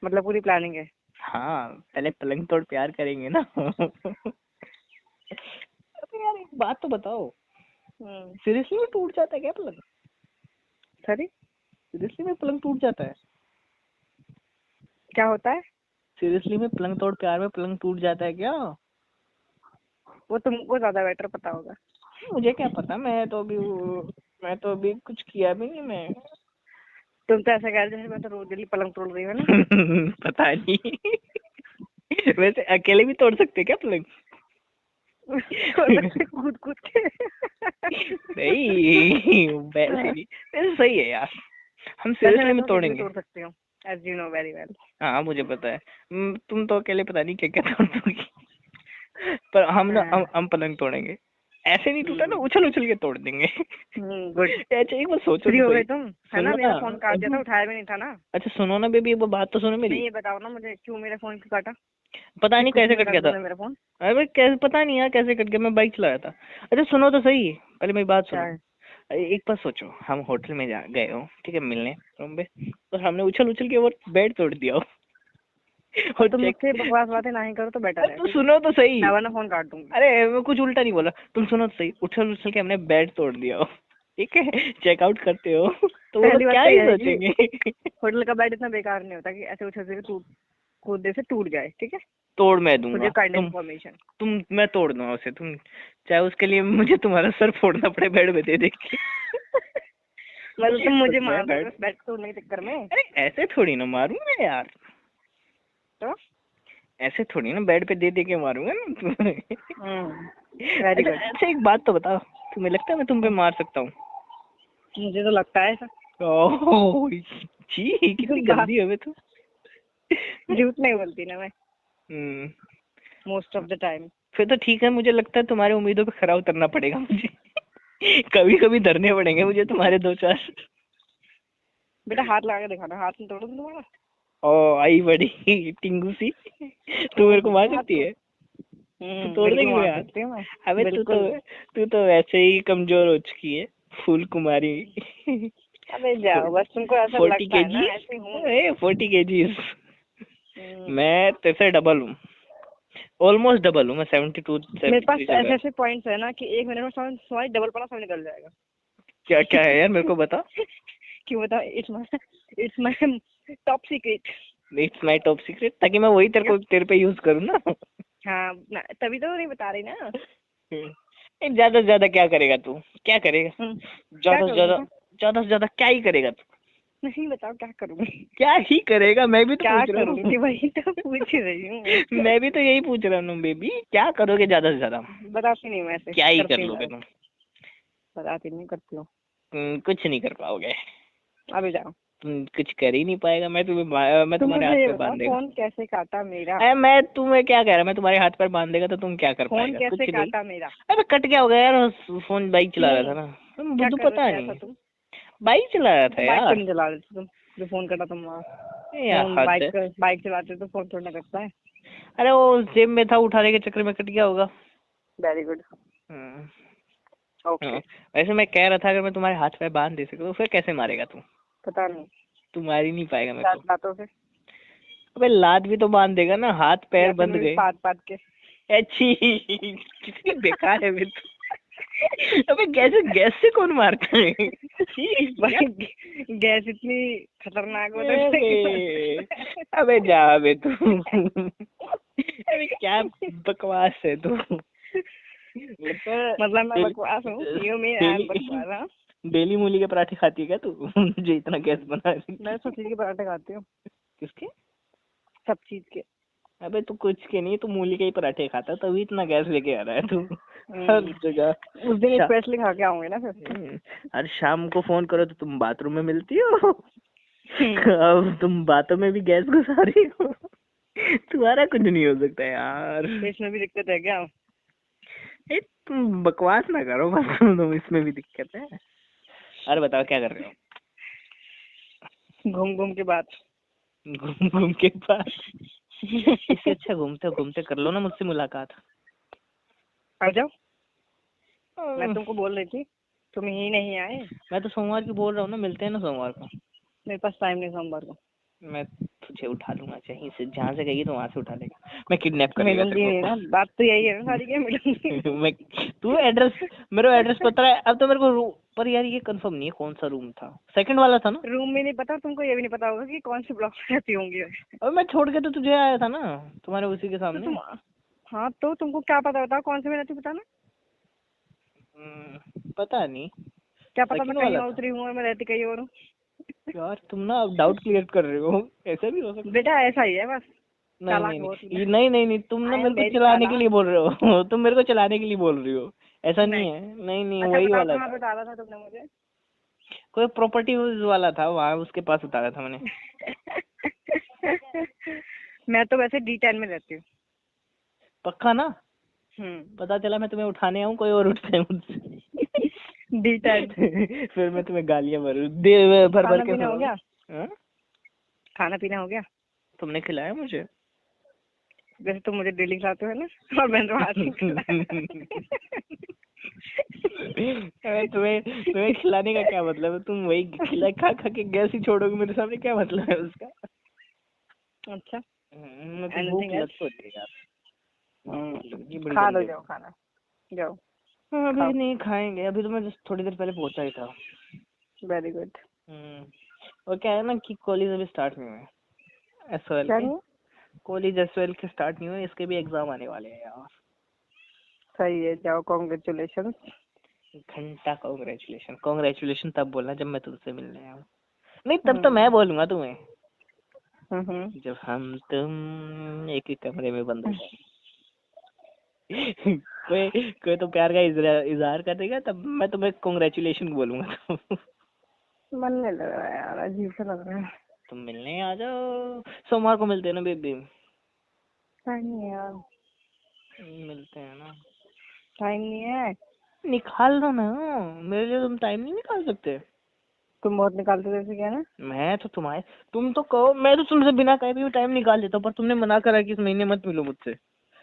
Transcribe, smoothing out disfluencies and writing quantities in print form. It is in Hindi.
मतलब पूरी प्लानिंग है। हाँ, पहले पलंग तोड़ प्यार करेंगे ना। अबे यार एक बात तो बताओ, सीरियसली में टूट जाता है क्या पलंग? सॉरी, सीरियसली में पलंग टूट जाता है? क्या होता है? सीरियसली में पलंग तोड़ प्यार में पलंग टूट जाता है क्या? वो तुमको ज्यादा बेटर पता होगा। मुझे क्या पता, मैं तो अभी कुछ किया भी नहीं मैं। तुम तो ऐसा कह रहे जैसे मैं तो रोज डेली पलंग तोड़ रही हूँ ना। पता नहीं। वैसे अकेले भी तोड़ सकते क्या पलंग? तोड़ सकते कूद कूद के। नहीं वैसे नहीं, वैसे सही है यार, हम वैसे सीरियसली मैं में तो अकेले भी तोड़ेंगे। तोड़ सकती हूँ, as you know very well. हाँ मुझे पता है। तुम तो अकेले पता नहीं क्या क्या तोड़ दोगी। पर हम ना हम पलंग तोड़ेंगे, ऐसे नहीं टूटा ना, उछल उछल के तोड़ देंगे। गुड। अच्छा एक बार सोचो फ्री तो हो सही। गए तुम, है ना? सुनो मेरा ना, फोन काट दिया था, उठाया भी नहीं था ना। अच्छा सुनो ना बेबी, एक बार बात तो सुनो मेरी। नहीं, ये बताओ ना मुझे, क्यों मेरा फोन क्यों काटा? पता नहीं कुछ कैसे नहीं कट बता गया दिया था। तुमने मेरा फोन। अरे कैसे पता नहीं यार कैसे कट गया, मैं बाइक चला रहा था। अच्छा सुनो तो सही, पहले मेरी बात क्या सुनो। है? एक बार सोचो, हम होटल में जा गए हो, ठीक है, मिलने रूम पे, और हमने उछल उछल के वो बेड तोड़ दिया हो। और तुम चेक, मुझसे बकवास बातें नहीं करो तो बेटर अरे है, तो ठीक है? सुनो तो सही। मैं वरना फोन काट दूंगी। अरे मैं कुछ उल्टा नहीं बोला, तुम सुनो तो सही, उछल उछल के हमने बेड तोड़ दिया हो, ठीक है, चेकआउट करते हो तो वो लोग पहली बात क्या तो ही यह है कि सोचेंगे। होटल का बेड इतना बेकार नहीं होता कि ऐसे उछल से कूदने से टूट जाए, ठीक है? तोड़ मैं मुझे दूंगा, काइंड इन्फॉर्मेशन। मैं तोड़ दूंगा उसे, तुम चाहे उसके लिए मुझे तुम्हारा सर फोड़ना पड़े बेड में दे देंगे। मतलब तुम मुझे मैं मार दोगे बेड, उस बेड तोड़ने के चक्कर में? अरे ऐसे थोड़ी ना मारूंगा यार, तो ऐसे थोड़ी ना बेड पे दे दे के मारूंगा ना। वेरी अच्छा गुड। अच्छा एक बात तो बताओ, तुम्हें लगता है मैं तुम पे मार सकता हूँ? मुझे तो लगता है ऐसा। ओह छी, कितनी बात, गंदी है बे तू। झूठ नहीं बोलती ना मैं, हम्म, मोस्ट ऑफ द टाइम। फिर तो ठीक है, मुझे लगता है तुम्हारे उम्मीदों पे खरा उतरना पड़ेगा मुझे। कभी कभी धरने पड़ेंगे मुझे तुम्हारे दो चार। बेटा हाथ लगा के दिखाना, हाथ में तोड़ो तुम्हारा। ओ आई बड़ी टिंगू सी, तू मेरे को मार हाथ सकती तो है? तू तोड़ बिल्कुल देगी मार मेरे हाथ? सकती हूँ मैं। अबे बिल्कुल। तू तो वैसे ही कमजोर हो चुकी है, फूल कुमारी। अबे जाओ, बस तुमको ऐसा 40 लगता है ना, केजी, ऐसे हूँ। 40 केजीज। हम्म, मैं तेरे से डबल हूँ, ऑलमोस्ट डबल हूँ, मैं 72 मेरे पास 73 चल रहा ऐसे है। ऐसे पॉइंट्स है ना कि 1 मिनट में तुम्हारी डबल पड़ा सब निकल जाएगा। क्या क्या है यार, मेरे को बता। क्यों बताओ? It's my top secret. It's my top secret, ताकि मैं वही तेरे पे यूज करूँ ना। हाँ तभी तो नहीं बता रही ना। ज्यादा से ज्यादा क्या करेगा तू, क्या करेगा? क्या ज्यादा से ज्यादा, करूँगा? ज्यादा से ज्यादा क्या ही करेगा तू? नहीं बताओ क्या करूँगी। क्या ही करेगा, मैं भी तो क्या पूछ रहा हूँ। करूँगी वही तो पूछ रही हूँ। मैं भी तो यही पूछ रहा हूँ बेबी, क्या करोगे ज्यादा से ज्यादा? बताती नहीं मैं, ऐसे क्या ही कर करती लोगे हूँ। तुम? बताती नहीं, करती हूँ। कुछ नहीं कर पाओगे, अभी जाओ। तुम कुछ कर ही नहीं पाएगा, मैं तुम तुम्हारे मुझे हाथ ये पे बताओ, बांध देगा। फोन कैसे काटा मेरा? अरे मैं तुम्हें क्या कह रहा, मैं तुम्हारे हाथ पर बांध देगा तो तुम क्या कर फोन पाएगा? कैसे कुछ नहीं। काटा मेरा? अरे कट गया होगा यार, फोन बाइक चला रहा क्यों? था ना, क्या बुद्धू कर रहे पता थे ऐसा नहीं, तुम? बाइक चला रहा तो था बाइक तो यार। नहीं चला रहे थे तुम, जो फोन कटा तुम वहाँ। यार फोन हद है। बाइक चलाते तो फोन थोड़ा ना कटता है। अरे वो जेब में था, उठाने के चक्कर में कट गया होगा। Very good. हम्म, हाँ। ओके। वैसे मैं कह रहा था, अगर मैं तुम्हारे हाथ पे बांध दे सकता तो फिर कैसे मारेगा तू? पता नहीं। तू मार ही नहीं पाएगा मेरे साथ को। बातों से, अबे लात भी तो बांध देगा ना, हाथ पैर या फिर बंद मैं भी गए। पात पात के। अच्छी, कितनी बेकार है बे तू। अबे गैस से कौन मारता है? छी, क्या? भाई गैस इतनी खतरनाक होता है अरे अबे जा बे तू। अबे क्या बकवास है तू, लगता है मतलब मैं डेली, बकवास हूँ, you mean I am daily बकवास? हाँ, डेली मूली के पराठे खाती है क्या तू? जो इतना गैस बना रही मैं सब है। चीज के पराठे खाती हूँ। किसके? सब चीज के। अबे तू कुछ के नहीं, तू मूली के ही पराठे खाता है, तभी इतना गैस लेके आ रहा है तू। हर हम्म, जगह उस दिन शा, स्पेशली खा के आऊंगे ना फिर। हर शाम को फोन करो तो तुम बाथरूम में मिलती हो। हम्म, अब तुम बातों में भी गैस घुसा रही हो। तुम्हारा कुछ नहीं हो सकता यार। तो इसमें भी दिक्कत है क्या? ए, तुम बकवास ना करो बस, तुम इसमें भी दिक्कत है। अरे बताओ क्या कर रहे घूम घूम के बात। हो? घूम घूम के पास, इससे अच्छा घूमते घूमते कर लो ना मुझसे मुलाकात। आ जाओ। मैं हम्म, तुमको बोल रही थी, तुम ही नहीं आए। मैं तो सोमवार की बोल रहा हूँ ना, मिलते हैं ना सोमवार को। मेरे पास टाइम नहीं सोमवार को। मैं मुझे उठा लूंगा कहीं से, जहाँ से कहिए तो वहां से उठा लेगा, मैं किडनैप कर लेगा मिलूंगी नहीं ना, बात तो यही है ना सारी के मिलूंगी। मैं तू एड्रेस, मेरा एड्रेस पता है अब तो मेरे को पर यार ये कंफर्म नहीं है कौन सा रूम था, सेकंड वाला था ना? रूम में नहीं पता तुमको, ये भी नहीं पता होगा कि कौन से ब्लॉक में रहती होंगी। और मैं छोड़ के तो तुझे आया था ना, तुम्हारे उसी के तो सामने। तुम, हाँ तो तुमको क्या पता, बताओ कौन से में रहती पता ना। पता नहीं, क्या पता मैं सेकंड कहीं वाला और था। उतरी हूँ और मैं रहती कहीं और हूँ। यार तुम ना अब डाउट क्लियर कर रहे हो, ऐसा भी हो सकता है। बेटा ऐसा ही है बस, नहीं चालाक नहीं बहुत नहीं नहीं नहीं नहीं, तुम ना आई एम मेरे को वेरी चलाने के चालाक। लिए बोल रहे हो तुम मेरे को चलाने के लिए बोल रही हो, ऐसा नहीं नहीं। है, नहीं नहीं अच्छा वही बताओ वाला कहाँ था, पे डाला था तुमने मुझे। कोई प्रॉपर्टी वाला था वहाँ, उसके पास उतारा था मैंने। मैं तो वैसे D10 में रहती हूँ। पक्का ना? हम्म। पता चला मैं तुम्हें उठाने आऊँ कोई और उठता है मुझसे D10। फिर मैं तुम्हें गालियां भर दे भर भर खाना के पीना हो गया? हाँ? खाना पीना हो गया? तुमने खिलाया मुझे? वैसे तुम मुझे डेली खिलाते हो ना, और मैंने तो आज ही खिलाया। अरे तुम्हें तुम्हें खिलाने का क्या मतलब है, तुम वही खिला खा खा के गैस ही छोड़ोगे मेरे सामने, क्या मतलब है उसका? अच्छा, मैं तो भूख एनीथिंग लग एल्स? तो रही है यार, लगी बड़ी खा लो, गंदे। जाओ खाना, जाओ हाँ, अभी खाओ। नहीं खाएंगे, अभी तो मैं just थोड़ी देर पहले पहुंचा ही था। Very good. और क्या है ना कि कॉलेज अभी स्टार्ट नहीं हुए एसवाल क्या के, नहीं? कॉलेज एसवाल के स्टार्ट नहीं हुए, इसके भी एग्जाम आने वाले हैं यार। सही है, जाओ, कॉन्ग्रेचुलेशन। घंटा कॉन्ग्रेचुलेशन, कॉन्ग्रेचुलेशन तब बोलना जब मैं तुमसे मिलने आऊँ, नहीं तब तो मैं बोलूंगा तुम्हें जब हम तुम एक ही कमरे में बंद हो जाए। कोई कोई तो प्यार का इजहार कर देगा तब मैं तुम्हें कॉन्ग्रेचुलेशन बोलूंगा मन नहीं लग रहा है यार, अजीब सा लग रहा है। तुम मिलने आ जाओ, सोमवार को मिलते हैं ना बेबी? टाइम नहीं है यार, मिलते हैं ना, टाइम नहीं है। निकाल दो ना, मेरे लिए तुम टाइम नहीं निकाल सकते? तुम बहुत निकालते थे, क्या ना। मैं तो तुम्हारे, तुम तो कहो, मैं तो तुमसे बिना कहे भी टाइम निकाल लेता हूँ, पर तुमने मना करा कि इस महीने मत मिलो मुझसे।